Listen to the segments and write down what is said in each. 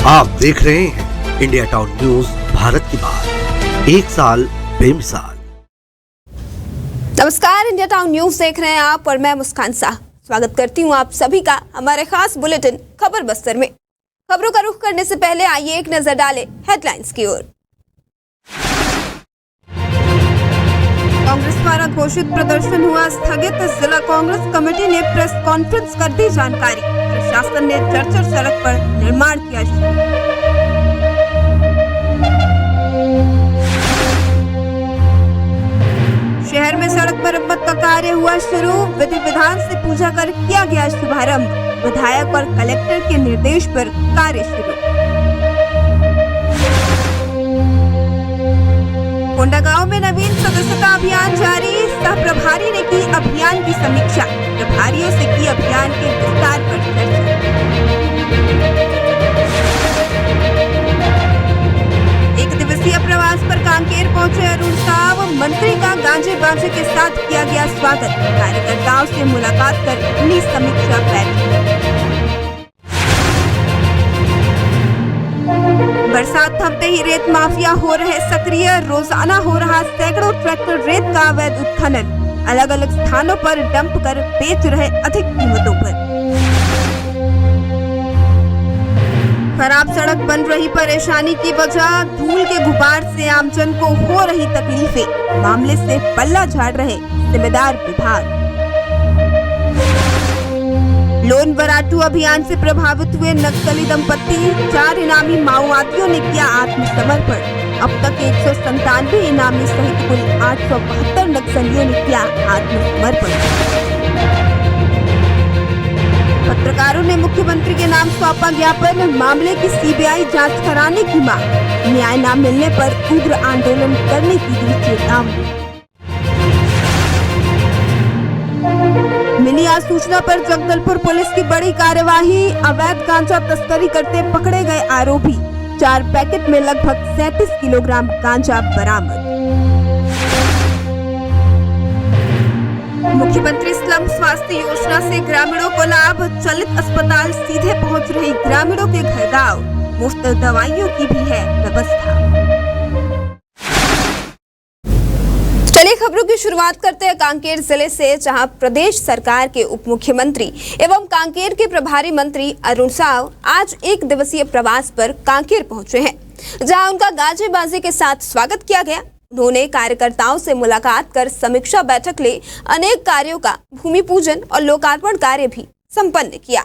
आप देख रहे हैं इंडिया टाउन न्यूज, भारत की बात, एक साल बेमिसाल। नमस्कार, इंडिया टाउन न्यूज देख रहे हैं आप और मैं मुस्कान शाह। स्वागत करती हूं आप सभी का हमारे खास बुलेटिन खबर बस्तर में। खबरों का रुख करने से पहले आइए एक नजर डालें हेडलाइंस की ओर। कांग्रेस द्वारा घोषित प्रदर्शन हुआ स्थगित। जिला कांग्रेस कमेटी ने प्रेस कॉन्फ्रेंस कर दी जानकारी। प्रशासन ने चरचर सड़क पर निर्माण किया शुरू। शहर में सड़क मरम्मत का कार्य हुआ शुरू। विधि विधान से पूजा कर किया गया शुभारंभ। विधायक और कलेक्टर के निर्देश पर कार्य शुरू। कोंडागांव में नवीन सदस्यता अभियान जारी। सह प्रभारी ने की अभियान की समीक्षा। प्रभारियों से की अभियान के विस्तार पर चर्चा। एक दिवसीय प्रवास पर कांकेर पहुंचे अरुण साव। मंत्री का गांजे बाजे के साथ किया गया स्वागत। कार्यकर्ताओं से मुलाकात कर ली समीक्षा बैठक। बरसात थमते ही रेत माफिया हो रहे सक्रिय। रोजाना हो रहा सैकड़ों ट्रैक्टर रेत का अवैध उत्खनन। अलग अलग स्थानों पर डंप कर बेच रहे अधिक कीमतों पर। खराब सड़क बन रही परेशानी की वजह। धूल के गुबार से आमजन को हो रही तकलीफें। मामले से पल्ला झाड़ रहे जिम्मेदार विभाग। लोन वराटू अभियान से प्रभावित हुए नक्सली दंपति। 4 इनामी माओवादियों ने किया आत्मसमर्पण। अब तक 197 इनामी सहित कुल 872 नक्सलियों ने किया आत्मसमर्पण। पत्रकारों ने मुख्यमंत्री के नाम सौंपा ज्ञापन। मामले की सीबीआई जांच कराने की मांग। न्याय न मिलने पर उग्र आंदोलन करने की दी चेतावनी। मिली आज सूचना पर जगदलपुर पुलिस की बड़ी कार्यवाही। अवैध गांजा तस्करी करते पकड़े गए आरोपी। 4 पैकेट में लगभग 37 किलोग्राम गांजा बरामद। मुख्यमंत्री स्लम स्वास्थ्य योजना से ग्रामीणों को लाभ। चलित अस्पताल सीधे पहुंच रही ग्रामीणों के घर गांव। मुफ्त दवाइयों की भी है व्यवस्था। चलिए खबरों की शुरुआत करते हैं कांकेर जिले से, जहां प्रदेश सरकार के उप मुख्यमंत्री एवं कांकेर के प्रभारी मंत्री अरुण साव आज एक दिवसीय प्रवास पर कांकेर पहुंचे हैं, जहां उनका गाजे बाजे के साथ स्वागत किया गया। उन्होंने कार्यकर्ताओं से मुलाकात कर समीक्षा बैठक ले अनेक कार्यों का भूमि पूजन और लोकार्पण कार्य भी संपन्न किया।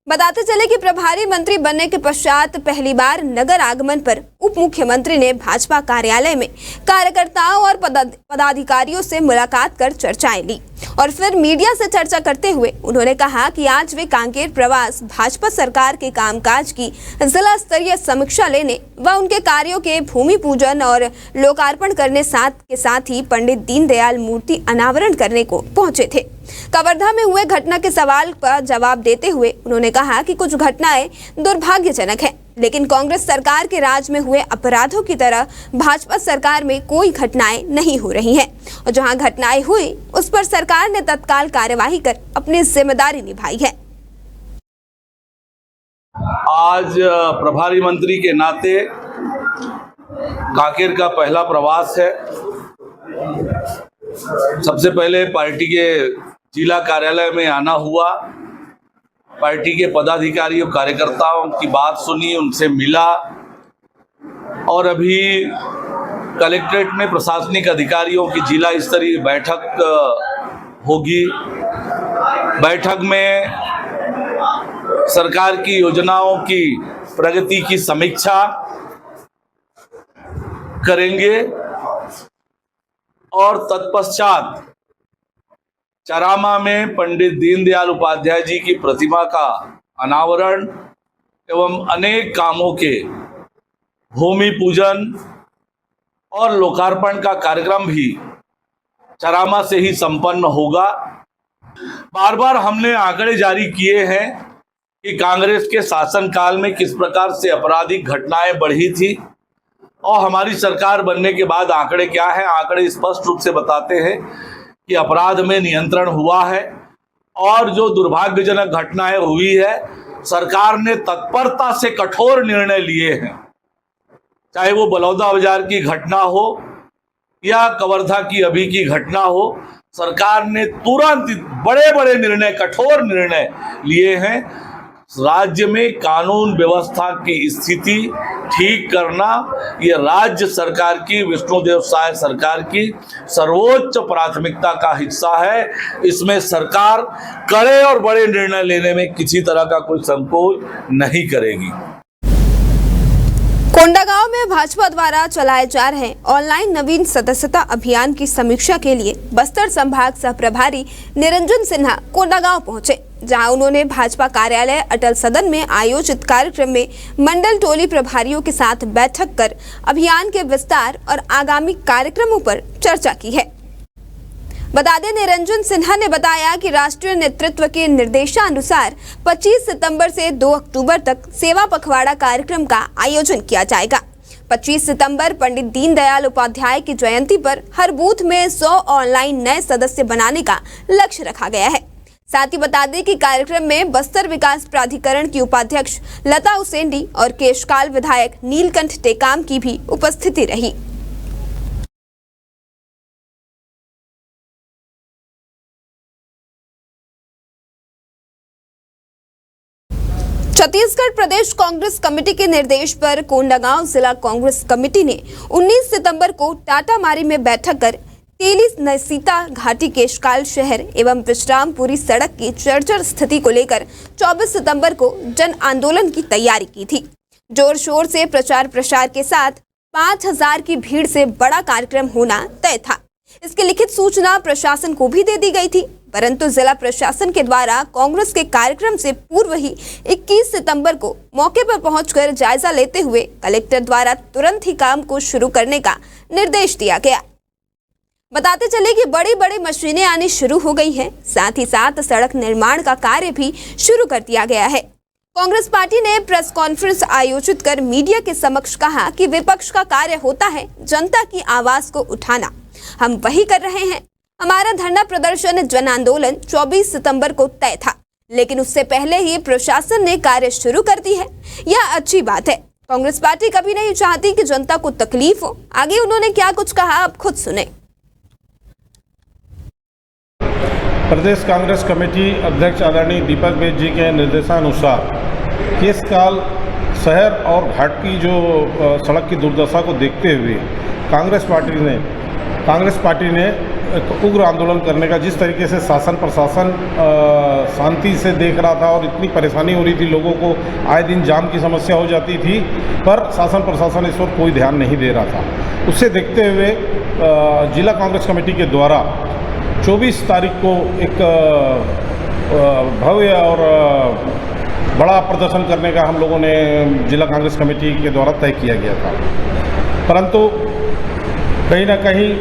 बताते चले कि प्रभारी मंत्री बनने के पश्चात पहली बार नगर आगमन पर उप मुख्यमंत्री ने भाजपा कार्यालय में कार्यकर्ताओं और पदाधिकारियों से मुलाकात कर चर्चाएं ली और फिर मीडिया से चर्चा करते हुए उन्होंने कहा कि आज वे कांकेर प्रवास भाजपा सरकार के कामकाज की जिला स्तरीय समीक्षा लेने व उनके कार्यों के भूमि पूजन और लोकार्पण करने के साथ ही पंडित दीनदयाल मूर्ति अनावरण करने को पहुंचे थे। कवर्धा में हुए घटना के सवाल का जवाब देते हुए उन्होंने कहा कि कुछ घटनाएं दुर्भाग्यजनक हैं, लेकिन कांग्रेस सरकार के राज में हुए अपराधों की तरह भाजपा सरकार में कोई घटनाएं नहीं हो रही हैं और जहां घटनाएं हुई उस पर सरकार ने तत्काल कार्यवाही कर अपनी जिम्मेदारी निभाई है। आज प्रभारी मंत्री के नाते कांकेर का पहला प्रवास है। सबसे पहले पार्टी के जिला कार्यालय में आना हुआ। पार्टी के पदाधिकारियों कार्यकर्ताओं की बात सुनी, उनसे मिला और अभी कलेक्ट्रेट में प्रशासनिक अधिकारियों की जिला स्तरीय बैठक होगी। बैठक में सरकार की योजनाओं की प्रगति की समीक्षा करेंगे और तत्पश्चात चरामा में पंडित दीनदयाल उपाध्याय जी की प्रतिमा का अनावरण एवं अनेक कामों के भूमि पूजन और लोकार्पण का कार्यक्रम भी चरामा से ही संपन्न होगा। बार बार हमने आंकड़े जारी किए हैं कि कांग्रेस के शासनकाल में किस प्रकार से आपराधिक घटनाएं बढ़ी थी और हमारी सरकार बनने के बाद आंकड़े क्या है। आंकड़े स्पष्ट रूप से बताते हैं कि अपराध में नियंत्रण हुआ है और जो दुर्भाग्यजनक घटनाएं हुई है सरकार ने तत्परता से कठोर निर्णय लिए हैं, चाहे वो बलौदा बाजार की घटना हो या कवर्धा की अभी की घटना हो। सरकार ने तुरंत बड़े बड़े निर्णय, कठोर निर्णय लिए हैं। राज्य में कानून व्यवस्था की स्थिति ठीक करना ये राज्य सरकार की, विष्णुदेव साय सरकार की सर्वोच्च प्राथमिकता का हिस्सा है। इसमें सरकार कड़े और बड़े निर्णय लेने में किसी तरह का कोई संकोच नहीं करेगी। कोंडागांव में भाजपा द्वारा चलाए जा रहे ऑनलाइन नवीन सदस्यता अभियान की समीक्षा के लिए बस्तर संभाग सह प्रभारी निरंजन सिन्हा कोंडागांव पहुंचे, जहां उन्होंने भाजपा कार्यालय अटल सदन में आयोजित कार्यक्रम में मंडल टोली प्रभारियों के साथ बैठक कर अभियान के विस्तार और आगामी कार्यक्रमों पर चर्चा की है। बता दें, निरंजन सिन्हा ने बताया कि राष्ट्रीय नेतृत्व के निर्देशानुसार 25 सितंबर से 2 अक्टूबर तक सेवा पखवाड़ा कार्यक्रम का आयोजन किया जाएगा। 25 सितंबर पंडित दीनदयाल उपाध्याय की जयंती पर हर बूथ में 100 ऑनलाइन नए सदस्य बनाने का लक्ष्य रखा गया है। साथ ही बता दें कि कार्यक्रम में बस्तर विकास प्राधिकरण की उपाध्यक्ष लता उसेंडी और केशकाल विधायक नीलकंठ टेकाम की भी उपस्थिति रही। छत्तीसगढ़ प्रदेश कांग्रेस कमेटी के निर्देश पर कोंडागांव जिला कांग्रेस कमेटी ने 19 सितंबर को टाटामारी में बैठक कर तेली नसीता घाटी केशकाल शहर एवं विश्रामपुरी सड़क की जर्जर स्थिति को लेकर 24 सितंबर को जन आंदोलन की तैयारी की थी। जोर शोर से प्रचार प्रसार के साथ 5000 की भीड़ से बड़ा कार्यक्रम होना तय था। इसकी लिखित सूचना प्रशासन को भी दे दी गई थी, परंतु जिला प्रशासन के द्वारा कांग्रेस के कार्यक्रम से पूर्व ही 21 सितंबर को मौके पर पहुंचकर जायजा लेते हुए कलेक्टर द्वारा तुरंत ही काम को शुरू करने का निर्देश दिया गया। बताते चले कि बड़ी बड़ी मशीनें आनी शुरू हो गई हैं, साथ ही साथ सड़क निर्माण का कार्य भी शुरू कर दिया गया है। कांग्रेस पार्टी ने प्रेस कॉन्फ्रेंस आयोजित कर मीडिया के समक्ष कहा कि विपक्ष का कार्य होता है जनता की आवाज को उठाना, हम वही कर रहे हैं। हमारा धरना प्रदर्शन जन आंदोलन 24 सितंबर को तय था, लेकिन उससे पहले ही प्रशासन ने कार्य शुरू कर दी है। यह अच्छी बात है। कांग्रेस पार्टी कभी नहीं चाहती कि जनता को तकलीफ हो। आगे उन्होंने क्या कुछ कहा, अब खुद सुने। प्रदेश कांग्रेस कमेटी अध्यक्ष आदरणीय दीपक बेद जी के निर्देशानुसार केशकाल शहर और घाट की जो सड़क की दुर्दशा को देखते हुए कांग्रेस पार्टी ने उग्र आंदोलन करने का, जिस तरीके से शासन प्रशासन शांति से देख रहा था और इतनी परेशानी हो रही थी, लोगों को आए दिन जाम की समस्या हो जाती थी, पर शासन प्रशासन इस वक्त कोई ध्यान नहीं दे रहा था। उससे देखते हुए जिला कांग्रेस कमेटी के द्वारा 24 तारीख को एक भव्य और बड़ा प्रदर्शन करने का हम लोगों ने जिला कांग्रेस कमेटी के द्वारा तय किया गया था, परंतु कहीं ना कहीं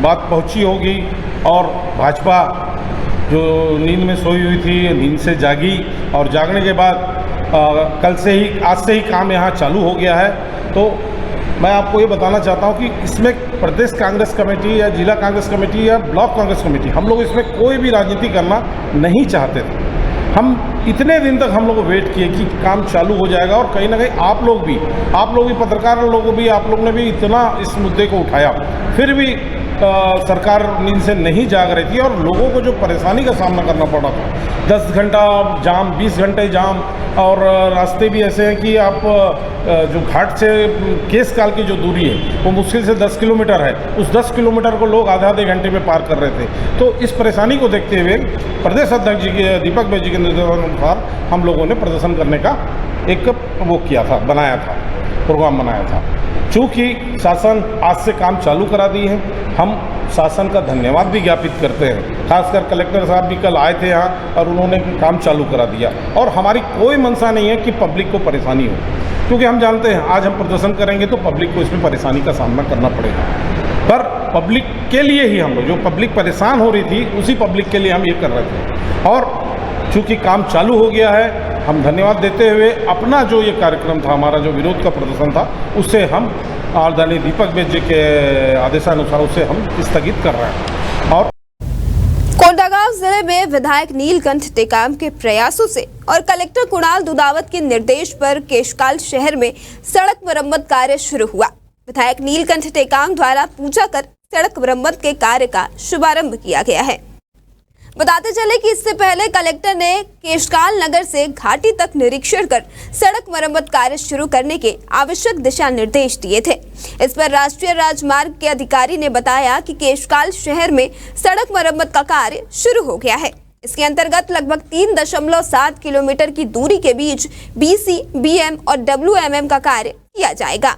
बात पहुंची होगी और भाजपा जो नींद में सोई हुई थी, नींद से जागी और जागने के बाद आज से ही काम यहाँ चालू हो गया है। तो मैं आपको ये बताना चाहता हूँ कि इसमें प्रदेश कांग्रेस कमेटी या जिला कांग्रेस कमेटी या ब्लॉक कांग्रेस कमेटी, हम लोग इसमें कोई भी राजनीति करना नहीं चाहते थे। हम इतने दिन तक हम लोग वेट किए कि काम चालू हो जाएगा और कहीं ना कहीं आप लोग भी पत्रकार लोगों भी, आप लोग ने भी इतना इस मुद्दे को उठाया, फिर भी सरकार नींद से नहीं जाग रही थी और लोगों को जो परेशानी का सामना करना पड़ा था, 10 घंटा जाम, 20 घंटे जाम, और रास्ते भी ऐसे हैं कि आप जो घाट से केशकाल की जो दूरी है वो मुश्किल से 10 किलोमीटर है, उस 10 किलोमीटर को लोग आधे घंटे में पार कर रहे थे। तो इस परेशानी को देखते हुए प्रदेश अध्यक्ष जी के दीपक बेद जी के निर्देशानुसार हम लोगों ने प्रदर्शन करने का एक प्रोग्राम बनाया था। चूँकि शासन आज से काम चालू करा दी है, हम शासन का धन्यवाद भी ज्ञापित करते हैं। खासकर कलेक्टर साहब भी कल आए थे यहाँ और उन्होंने काम चालू करा दिया, और हमारी कोई मंशा नहीं है कि पब्लिक को परेशानी हो, क्योंकि हम जानते हैं आज हम प्रदर्शन करेंगे तो पब्लिक को इसमें परेशानी का सामना करना पड़ेगा, पर पब्लिक के लिए ही हम लोग, जो पब्लिक परेशान हो रही थी उसी पब्लिक के लिए हम ये कर रहे थे। और चूँकि काम चालू हो गया है, हम धन्यवाद देते हुए अपना जो ये कार्यक्रम था, हमारा जो विरोध का प्रदर्शन था, उससे हम आदरणीय दीपक बेद जी के आदेशानुसार उसे हम स्थगित कर रहे हैं। और कोंडागांव जिले में विधायक नीलकंठ टेकाम के प्रयासों से और कलेक्टर कुणाल दुदावत के निर्देश पर केशकाल शहर में सड़क मरम्मत कार्य शुरू हुआ। विधायक नीलकंठ टेकाम द्वारा पूजा कर सड़क मरम्मत के कार्य का शुभारंभ किया गया है। बताते चले कि इससे पहले कलेक्टर ने केशकाल नगर से घाटी तक निरीक्षण कर सड़क मरम्मत कार्य शुरू करने के आवश्यक दिशा निर्देश दिए थे। इस पर राष्ट्रीय राजमार्ग के अधिकारी ने बताया कि केशकाल शहर में सड़क मरम्मत का कार्य शुरू हो गया है। इसके अंतर्गत लगभग 3.7 किलोमीटर की दूरी के बीच BC, BM और WMM का कार्य किया जाएगा।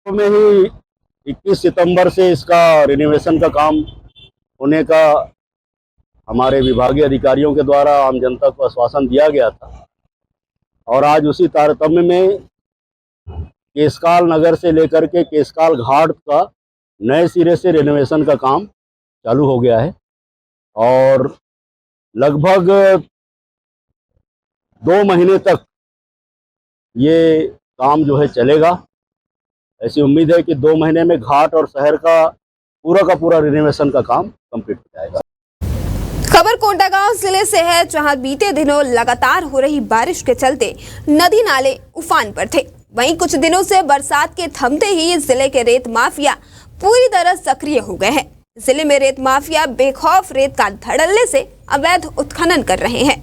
में ही 21 सितंबर से इसका रिनोवेशन का काम होने का हमारे विभागीय अधिकारियों के द्वारा आम जनता को आश्वासन दिया गया था और आज उसी तारतम्य में केशकाल नगर से लेकर के केशकाल घाट का नए सिरे से रिनोवेशन का काम चालू हो गया है और लगभग 2 महीने तक ये काम जो है चलेगा। ऐसी उम्मीद है कि 2 महीने में घाट और शहर का पूरा रिनोवेशन का काम कंप्लीट हो जाएगा। खबर कोंडागांव जिले से है, जहां बीते दिनों लगातार हो रही बारिश के चलते नदी नाले उफान पर थे। वहीं कुछ दिनों से बरसात के थमते ही जिले के रेत माफिया पूरी तरह सक्रिय हो गए हैं। जिले में रेत माफिया बेखौफ रेत का धड़ल्ले से अवैध उत्खनन कर रहे हैं।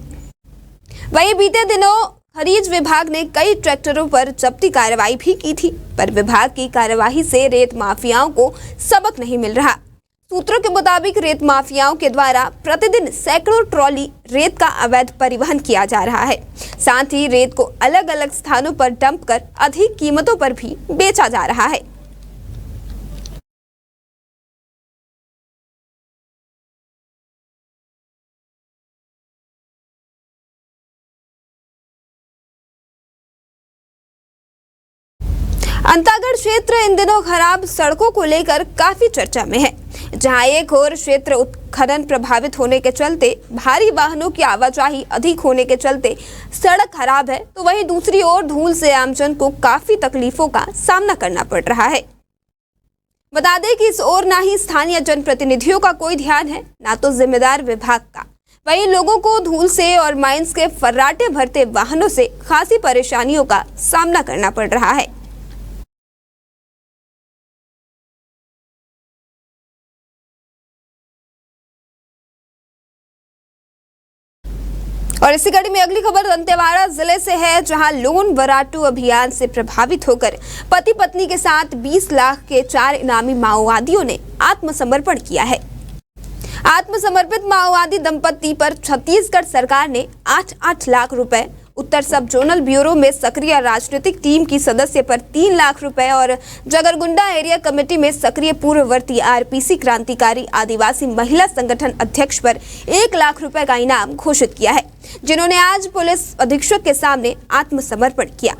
वहीं बीते दिनों खनिज विभाग ने कई ट्रैक्टरों पर जब्ती कार्रवाई भी की थी, पर विभाग की कार्यवाही से रेत माफियाओं को सबक नहीं मिल रहा। सूत्रों के मुताबिक रेत माफियाओं के द्वारा प्रतिदिन सैकड़ों ट्रॉली रेत का अवैध परिवहन किया जा रहा है। साथ ही रेत को अलग अलग स्थानों पर डंप कर अधिक कीमतों पर भी बेचा जा रहा है। अंतागढ़ क्षेत्र इन दिनों खराब सड़कों को लेकर काफी चर्चा में है, जहां एक और क्षेत्र उत्खनन प्रभावित होने के चलते भारी वाहनों की आवाजाही अधिक होने के चलते सड़क खराब है, तो वहीं दूसरी ओर धूल से आमजन को काफी तकलीफों का सामना करना पड़ रहा है। बता दें कि इस ओर ना ही स्थानीय जनप्रतिनिधियों का कोई ध्यान है, ना तो जिम्मेदार विभाग का। वहीं लोगों को धूल से और माइंस के फर्राटे भरते वाहनों से खासी परेशानियों का सामना करना पड़ रहा है। और इसी कड़ी में अगली खबर दंतेवाड़ा जिले से है, जहां लोन वराटू अभियान से प्रभावित होकर पति पत्नी के साथ 20 लाख के 4 इनामी माओवादियों ने आत्मसमर्पण किया है। आत्मसमर्पित माओवादी दंपति पर छत्तीसगढ़ सरकार ने 8-8 लाख रुपए, उत्तर सब जोनल ब्यूरो में सक्रिय राजनीतिक टीम की सदस्य पर 3 लाख रुपए और जगरगुंडा एरिया कमेटी में सक्रिय पूर्ववर्ती RPC क्रांतिकारी आदिवासी महिला संगठन अध्यक्ष पर 1 लाख रुपए का इनाम घोषित किया है, जिन्होंने आज पुलिस अधीक्षक के सामने आत्मसमर्पण किया।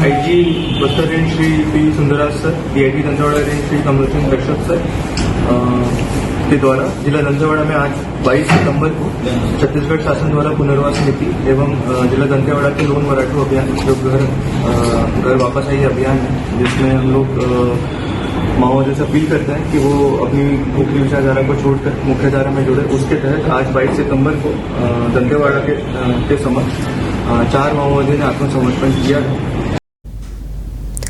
IG Bastar range Shri P Sundarraj sir, DIG Dantewada range Shri Kamal Singh Darshak sir के द्वारा जिला दंतेवाड़ा में आज 22 सितंबर को छत्तीसगढ़ शासन द्वारा पुनर्वास नीति एवं जिला दंतेवाड़ा के लोन वराटू अभियान जो घर वापस आई अभियान है, जिसमें हम लोग माओवादियों से अपील करते हैं कि वो अपनी मुख्य विचारधारा को छोड़कर मुख्यधारा में जुड़े। उसके तहत आज 22 सितंबर को दंतेवाड़ा के समक्ष 4 माओवादियों ने आत्मसमर्पण किया।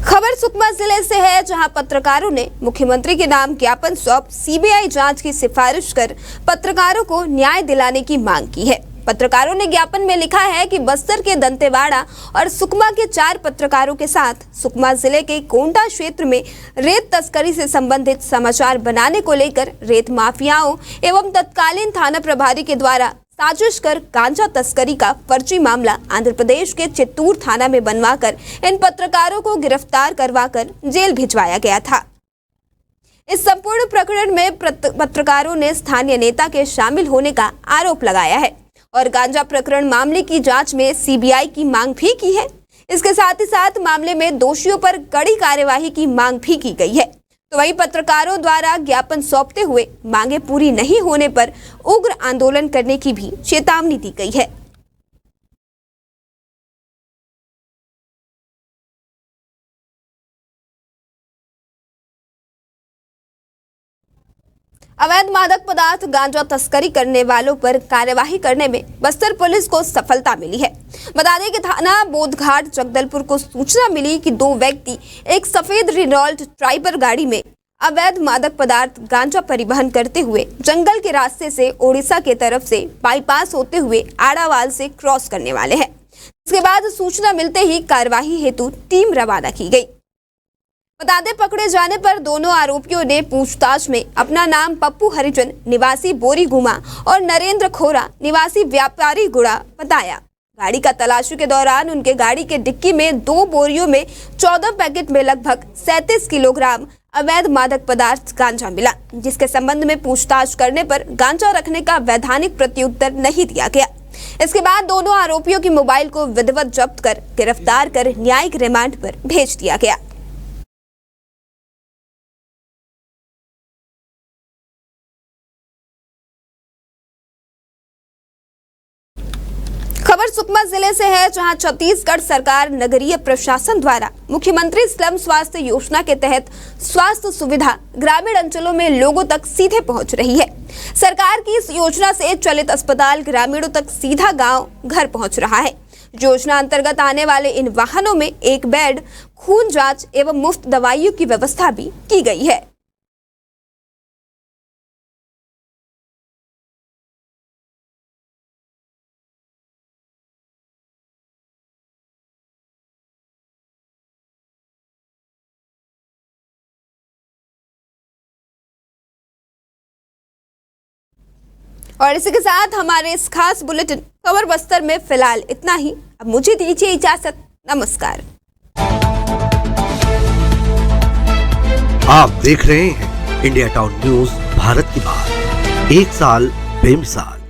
खबर सुकमा जिले से है, जहां पत्रकारों ने मुख्यमंत्री के नाम ज्ञापन सौंप CBI जांच की सिफारिश कर पत्रकारों को न्याय दिलाने की मांग की है। पत्रकारों ने ज्ञापन में लिखा है कि बस्तर के दंतेवाड़ा और सुकमा के 4 पत्रकारों के साथ सुकमा जिले के कोंडा क्षेत्र में रेत तस्करी से संबंधित समाचार बनाने को लेकर रेत माफियाओं एवं तत्कालीन थाना प्रभारी के द्वारा साजिश कर गांजा तस्करी का फर्जी मामला आंध्र प्रदेश के चित्तूर थाना में बनवाकर इन पत्रकारों को गिरफ्तार करवाकर जेल भिजवाया गया था। इस संपूर्ण प्रकरण में पत्रकारों ने स्थानीय नेता के शामिल होने का आरोप लगाया है और गांजा प्रकरण मामले की जांच में CBI की मांग भी की है। इसके साथ ही साथ मामले में दोषियों पर कड़ी कार्यवाही की मांग भी की गई है। तो वहीं पत्रकारों द्वारा ज्ञापन सौंपते हुए मांगे पूरी नहीं होने पर उग्र आंदोलन करने की भी चेतावनी दी गई है। अवैध मादक पदार्थ गांजा तस्करी करने वालों पर कार्यवाही करने में बस्तर पुलिस को सफलता मिली है। बता दें कि थाना बोधघाट जगदलपुर को सूचना मिली कि दो व्यक्ति एक सफेद रेनॉल्ट ट्राइबर गाड़ी में अवैध मादक पदार्थ गांजा परिवहन करते हुए जंगल के रास्ते से ओडिशा के तरफ से बाईपास होते हुए आड़ावाल से क्रॉस करने वाले हैं। इसके बाद सूचना मिलते ही कार्यवाही हेतु टीम रवाना की गई। बता दें, पकड़े जाने पर दोनों आरोपियों ने पूछताछ में अपना नाम पप्पू हरिजन निवासी बोरी गुमा और नरेंद्र खोरा निवासी व्यापारी गुड़ा बताया। गाड़ी का तलाशी के दौरान उनके गाड़ी के डिक्की में 2 बोरियों में 14 पैकेट में लगभग 37 किलोग्राम अवैध मादक पदार्थ गांजा मिला, जिसके संबंध में पूछताछ करने पर गांजा रखने का वैधानिक प्रत्युत्तर नहीं दिया गया। इसके बाद दोनों आरोपियों की मोबाइल को विधिवत जब्त कर गिरफ्तार कर न्यायिक रिमांड पर भेज दिया गया। खबर सुकमा जिले से है, जहां छत्तीसगढ़ सरकार नगरीय प्रशासन द्वारा मुख्यमंत्री स्लम स्वास्थ्य योजना के तहत स्वास्थ्य सुविधा ग्रामीण अंचलों में लोगों तक सीधे पहुंच रही है। सरकार की इस योजना से चलित अस्पताल ग्रामीणों तक सीधा गांव घर पहुंच रहा है। योजना अंतर्गत आने वाले इन वाहनों में 1 बेड, खून जांच एवं मुफ्त दवाइयों की व्यवस्था भी की गई है। और इसी के साथ हमारे इस खास बुलेटिन खबर बस्तर में फिलहाल इतना ही। अब मुझे दीजिए इजाजत। नमस्कार। आप देख रहे हैं इंडिया टाउन न्यूज भारत की बात, एक साल बेमिसाल।